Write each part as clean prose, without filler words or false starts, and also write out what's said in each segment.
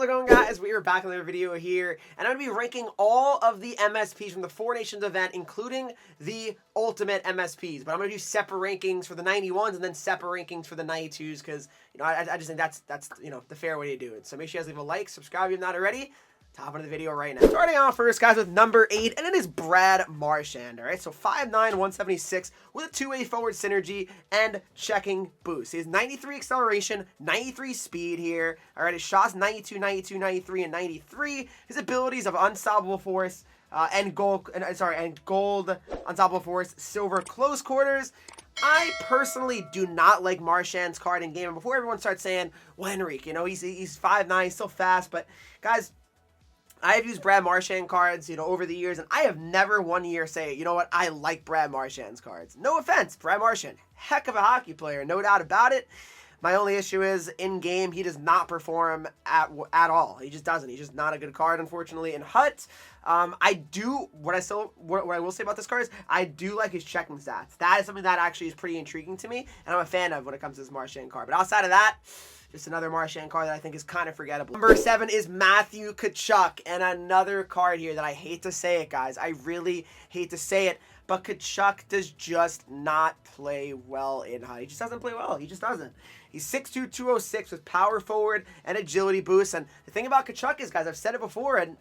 How's it going, guys? We are back in another video here, and I'm going to be ranking all of the MSPs from the Four Nations event, including the Ultimate MSPs. But I'm going to do separate rankings for the 91s and then separate rankings for the 92s because, I just think that's the fair way to do it. So make sure you guys leave a like, subscribe if you're not already. Top of the video right now. Starting off first, guys, with number 8, and it is Brad Marchand. All right, so 5'9", 176 with a two-way forward synergy and checking boost. He has 93 acceleration, 93 speed here. All right, his shots 92, 92, 93, and 93. His abilities of unstoppable force and gold unstoppable force, silver close quarters. I personally do not like Marchand's card in game. And before everyone starts saying, well, Henreek, he's 5'9", he's still fast, but guys, I have used Brad Marchand cards, over the years, and I have never one year say, you know what, I like Brad Marchand's cards. No offense, Brad Marchand, heck of a hockey player, no doubt about it. My only issue is, in-game, he does not perform at all. He just doesn't. He's just not a good card, unfortunately. In HUT, what I will say about this card is, I do like his checking stats. That is something that actually is pretty intriguing to me, and I'm a fan of when it comes to this Marchand card. But outside of that, just another Marchand card that I think is kind of forgettable. Number 7 is Matthew Tkachuk, and another card here that I hate to say it, guys. I really hate to say it, but Tkachuk does just not play well in HUT. He just doesn't play well. He just doesn't. He's 6'2", 206 with power forward and agility boost. And the thing about Tkachuk is, guys, I've said it before, and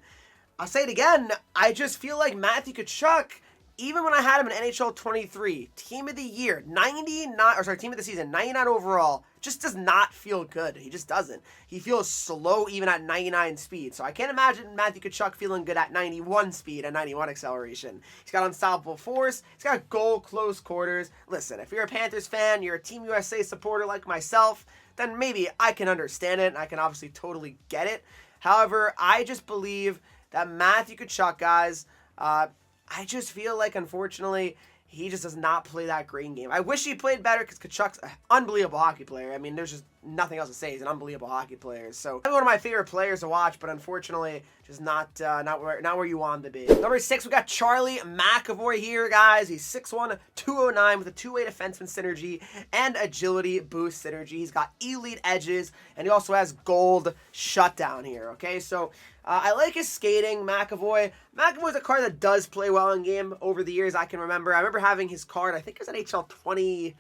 I'll say it again, I just feel like Matthew Tkachuk, even when I had him in NHL 23, team of the year, team of the season, 99 overall, just does not feel good. He just doesn't. He feels slow even at 99 speed. So I can't imagine Matthew Tkachuk feeling good at 91 speed and 91 acceleration. He's got unstoppable force. He's got goal close quarters. Listen, if you're a Panthers fan, you're a Team USA supporter like myself, then maybe I can understand it, and I can obviously totally get it. However, I just believe that Matthew Tkachuk, guys, I just feel like, unfortunately, he just does not play that great in game. I wish he played better because Tkachuk's an unbelievable hockey player. I mean, there's just nothing else to say. He's an unbelievable hockey player. So, one of my favorite players to watch, but unfortunately, just not where you want him to be. Number 6, we got Charlie McAvoy here, guys. He's 6'1", 209 with a two-way defenseman synergy and agility boost synergy. He's got elite edges, and he also has gold shutdown here, okay? So, I like his skating, McAvoy. McAvoy's a card that does play well in game over the years I can remember. I remember having his card, I think it was NHL 22?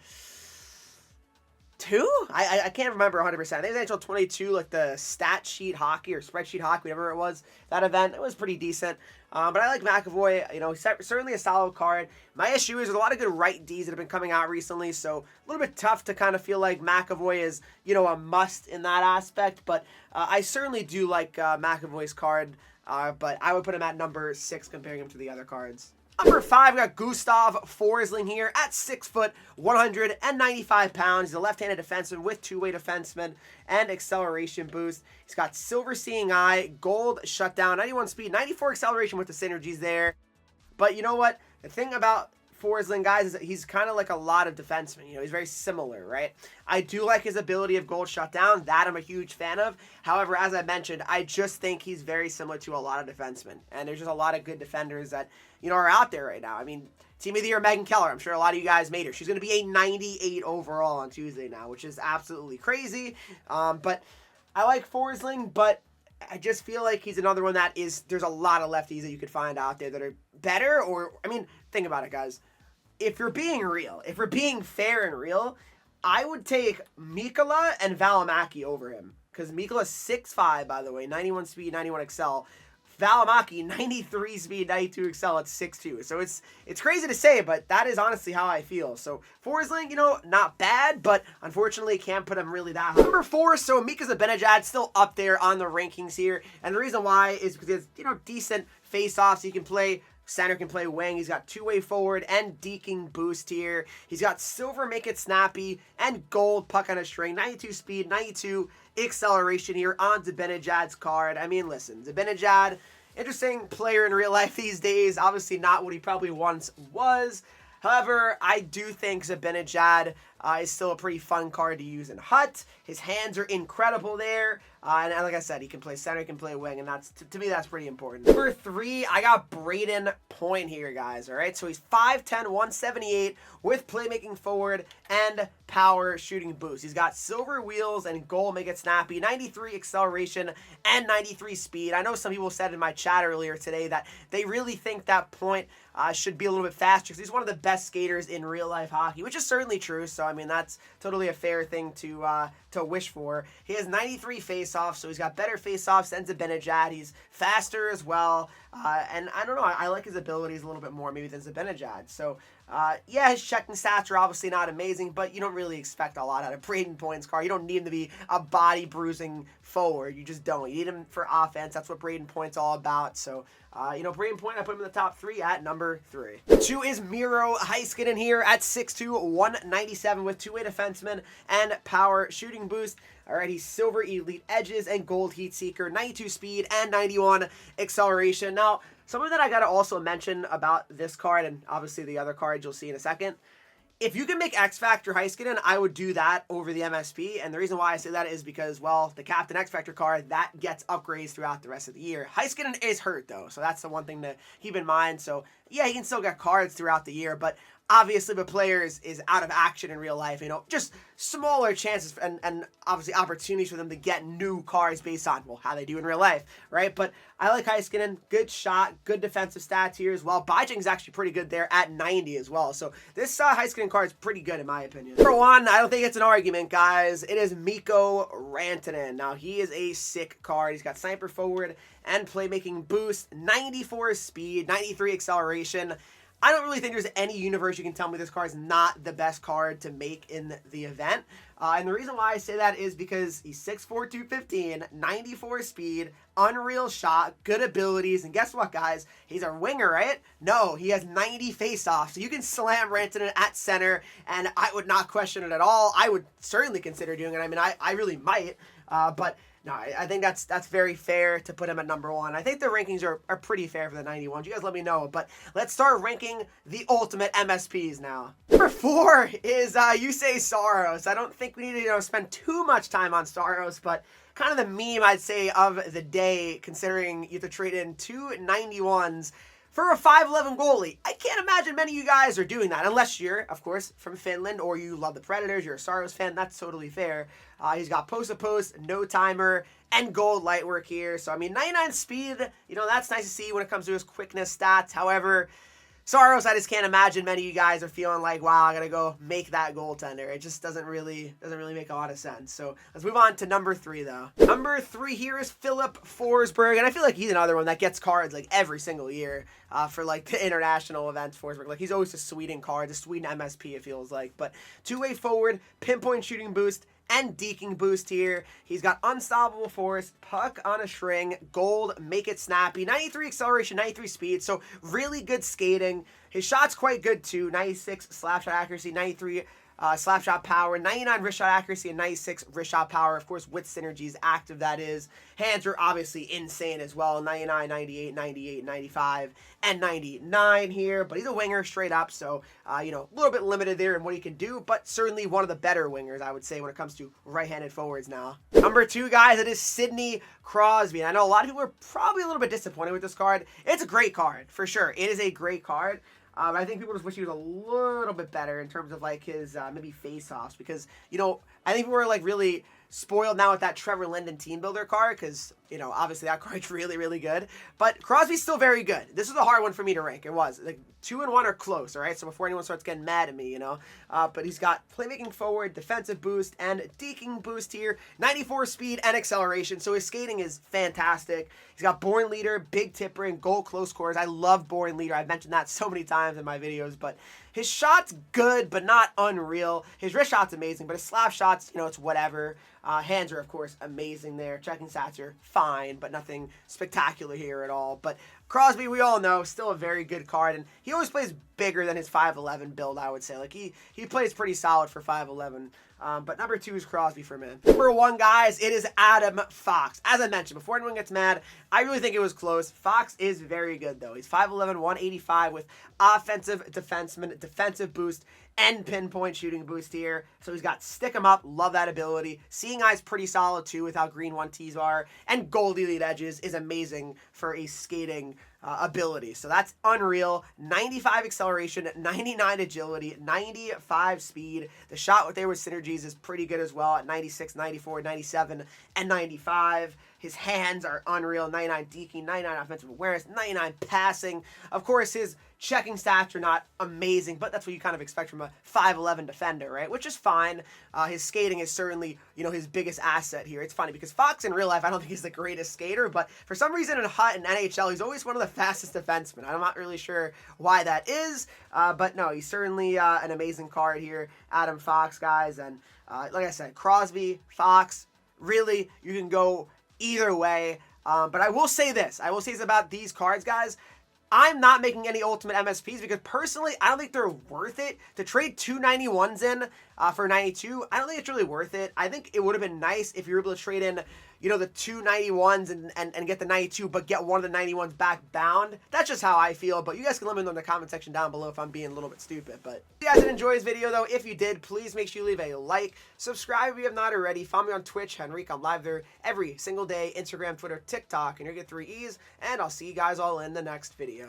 I can't remember 100%. I think it was NHL 22, like the stat sheet hockey or spreadsheet hockey, whatever it was. That event, it was pretty decent. But I like McAvoy. Certainly a solid card. My issue is there's a lot of good right Ds that have been coming out recently, so a little bit tough to kind of feel like McAvoy is, a must in that aspect. But I certainly do like McAvoy's card, but I would put him at number 6 comparing him to the other cards. Number 5, we got Gustav Forsling here at 6 foot, 195 pounds. He's a left-handed defenseman with two-way defenseman and acceleration boost. He's got silver seeing eye, gold shutdown, 91 speed, 94 acceleration with the synergies there. But you know what? The thing about Forsling, guys, is that he's kind of like a lot of defensemen. He's very similar, right? I do like his ability of gold shutdown. That I'm a huge fan of. However, as I mentioned, I just think he's very similar to a lot of defensemen. And there's just a lot of good defenders that, are out there right now. I mean, Team of the Year, Megan Keller. I'm sure a lot of you guys made her. She's going to be a 98 overall on Tuesday now, which is absolutely crazy. But I like Forsling, but I just feel like he's another one that there's a lot of lefties that you could find out there that are better. Think about it, guys. If you're being real, if we're being fair and real, I would take Mikkola and Valimaki over him. Because Mikkola's 6'5", by the way, 91 speed, 91 excel. Valimaki, 93 speed, 92 excel at 6'2". So it's crazy to say, but that is honestly how I feel. So Forsling, not bad, but unfortunately can't put him really that high. Number 4, so Mika Zibanejad still up there on the rankings here. And the reason why is because he has, decent face-offs. He can play center, can play wing. He's got two-way forward and deking boost here. He's got silver make it snappy and gold puck on a string. 92 speed, 92 acceleration here on Zibanejad's card. I mean, listen, Zibanejad, interesting player in real life these days. Obviously not what he probably once was. However, I do think Zibanejad is still a pretty fun card to use in Hut. His hands are incredible there. And like I said, he can play center, he can play wing, and that's to me, that's pretty important. Number 3, I got Braden Point here, guys, all right? So he's 5'10", 178 with playmaking forward and power shooting boost. He's got silver wheels and goal make it snappy, 93 acceleration and 93 speed. I know some people said in my chat earlier today that they really think that Point should be a little bit faster because he's one of the best skaters in real life hockey, which is certainly true. So, I mean, that's totally a fair thing to wish for. He has 93 face-offs, so he's got better face-offs than Zibanejad. He's faster as well. And I don't know, I like his abilities a little bit more maybe than Zibanejad. So, yeah, his checking stats are obviously not amazing, but you don't really expect a lot out of Braden Point's card. You don't need him to be a body-bruising forward. You just don't. You need him for offense. That's what Braden Point's all about. So, Braden Point, I put him in the top 3 at number 3. 2 is Miro Heiskanen here at 6'2", 197 with two-way defenseman and power shooting boost. All right, he's silver elite edges and gold heat seeker, 92 speed and 91 acceleration. Now, something that I got to also mention about this card, and obviously the other cards you'll see in a second, if you can make X Factor Heiskanen, I would do that over the MSP. And the reason why I say that is because, well, the Captain X Factor card, that gets upgrades throughout the rest of the year. Heiskanen is hurt, though, so that's the one thing to keep in mind. So, yeah, he can still get cards throughout the year, but obviously the player is out of action in real life, just smaller chances and obviously opportunities for them to get new cards based on, well, how they do in real life, right? But I like Heiskanen, good shot, good defensive stats here as well. Bajing's actually pretty good there at 90 as well. So this Heiskanen card is pretty good in my opinion. Number 1, I don't think it's an argument, guys. It is Mikko Rantanen. Now, he is a sick card. He's got sniper forward and playmaking boost, 94 speed, 93 acceleration. I don't really think there's any universe you can tell me this card is not the best card to make in the event. And the reason why I say that is because he's 6'4", 215, 94 speed, unreal shot, good abilities, and guess what, guys? He's a winger, right? No, he has 90 face-offs, so you can slam Rantanen at center, and I would not question it at all. I would certainly consider doing it. I mean, I really might, but no, I think that's very fair to put him at number 1. I think the rankings are pretty fair for the 91s. You guys let me know. But let's start ranking the ultimate MSPs now. Number 4 is Juuse Saros. I don't think we need to spend too much time on Saros, but kind of the meme, I'd say, of the day, considering you have to trade in 2 91s for a 5'11 goalie. I can't imagine many of you guys are doing that, unless you're, of course, from Finland or you love the Predators, you're a Saros fan, that's totally fair. He's got post-to-post, no timer, and gold light work here. So, I mean, 99 speed, that's nice to see when it comes to his quickness stats. However, Saros, I just can't imagine many of you guys are feeling like, wow, I gotta go make that goaltender. It just doesn't really make a lot of sense. So let's move on to number 3, though. Number 3 here is Philip Forsberg, and I feel like he's another one that gets cards like every single year for like the international events. Forsberg, like he's always a Sweden card, a Sweden MSP, it feels like. But two-way forward, pinpoint shooting boost, and deking boost here. He's got unstoppable force, puck on a string, gold, make it snappy, 93 acceleration, 93 speed, so really good skating. His shot's quite good too, 96 slap shot accuracy, 93 slap shot power, 99 wrist shot accuracy, and 96 wrist shot power. Of course, with synergies, active that is. Hands are obviously insane as well, 99, 98, 98, 95, and 99 here. But he's a winger straight up, so, a little bit limited there in what he can do, but certainly one of the better wingers, I would say, when it comes to right-handed forwards now. Number 2, guys, it is Sidney Crosby. And I know a lot of people are probably a little bit disappointed with this card. It's a great card, for sure. It is a great card. I think people just wish he was a little bit better in terms of like his maybe face-offs because, I think we're like really spoiled now with that Trevor Linden team builder card because, obviously that card's really, really good. But Crosby's still very good. This was a hard one for me to rank. It was. Like 2 and 1 are close, all right? So before anyone starts getting mad at me, But he's got playmaking forward, defensive boost, and deking boost here. 94 speed and acceleration. So his skating is fantastic. He's got born leader, big tipper, and goal close scores. I love born leader. I've mentioned that so many times in my videos, but his shot's good, but not unreal. His wrist shot's amazing, but his slap shots, it's whatever. Hands are, of course, amazing there. Checking stats are fine, but nothing spectacular here at all. But Crosby, we all know, still a very good card, and he always plays bigger than his 5'11 build, I would say. Like, he plays pretty solid for 5'11. But number 2 is Crosby for me. Number 1, guys, it is Adam Fox. As I mentioned, before anyone gets mad, I really think it was close. Fox is very good, though. He's 5'11", 185 with offensive defenseman, defensive boost, and pinpoint shooting boost here. So he's got stick 'em up, love that ability. Seeing Eye's pretty solid too without green 1 T's are, and gold elite edges is amazing for a skating ability. So that's unreal. 95 acceleration, 99 agility, 95 speed. The shot there with synergies is pretty good as well at 96, 94, 97, and 95. His hands are unreal. 99 deking, 99 offensive awareness, 99 passing. Of course, his checking stats are not amazing, but that's what you kind of expect from a 5'11 defender, right? Which is fine. His skating is certainly, his biggest asset here. It's funny because Fox in real life, I don't think he's the greatest skater, but for some reason in HUT and NHL, he's always one of the fastest defensemen. I'm not really sure why that is, but no, he's certainly an amazing card here. Adam Fox, guys, and like I said, Crosby, Fox, really, you can go either way. But I will say this. I will say this about these cards, guys. I'm not making any Ultimate MSPs because personally, I don't think they're worth it. To trade 2 91s in for 92, I don't think it's really worth it. I think it would have been nice if you were able to trade in, the 2 91s and get the 92, but get one of the 91s back bound. That's just how I feel, but you guys can let me know in the comment section down below if I'm being a little bit stupid. But if you guys did enjoy this video, though, if you did, please make sure you leave a like. Subscribe if you have not already. Follow me on Twitch, Henreek. I'm live there every single day. Instagram, Twitter, TikTok, and you're going to get 3 E's. And I'll see you guys all in the next video.